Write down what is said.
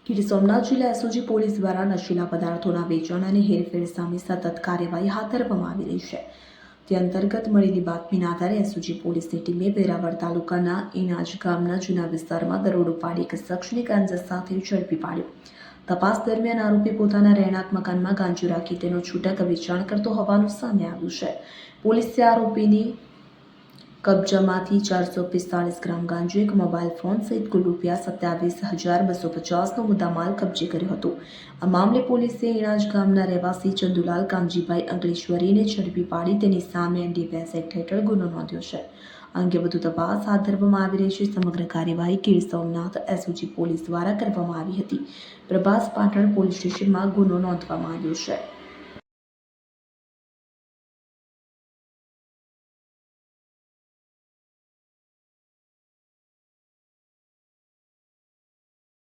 ગીર સોમનાથ જિલ્લા SOG police દ્વારા નશીલા પદાર્થોના વેચાણ અને હેરફેર સામે સતત કાર્યવાહી હાથ ધરવામાં આવી રહી છે. તે અંતર્ગત મળેલી બાતમીના આધારે એસઓજી પોલીસની ટીમે વેરાવળ તાલુકાના ઇણાજ ગામના જૂના વિસ્તારમાં દરોડો પાડી એક શખ્સને ગાંજા સાથે ઝડપી પાડ્યો. તપાસ દરમિયાન આરોપી પોતાના રહેણાંક મકાનમાં ગાંજો રાખી તેનો છૂટક વેચાણ કરતો હોવાનું સામે આવ્યું છે. પોલીસે આરોપીની કબજામાંથી 445 ગ્રામ ગાંજો, એક મોબાઈલ ફોન સહિત કુલ ₹27,250નો મુદ્દામાલ કબજે કર્યો હતો. આ મામલે પોલીસે ઇણાજ ગામના રહેવાસી ચંદુલાલ કાનજીભાઈ અંકલેશ્વરીને ઝડપી પાડી તેની સામે NDPS એક્ટ હેઠળ ગુનો નોંધ્યો છે. આ અંગે વધુ તપાસ હાથ ધરવામાં આવી રહી છે. સમગ્ર કાર્યવાહી ગીર સોમનાથ એસઓજી પોલીસ દ્વારા કરવામાં આવી હતી. પ્રભાસ પાટણ પોલીસ સ્ટેશનમાં ગુનો નોંધવામાં આવ્યો છે.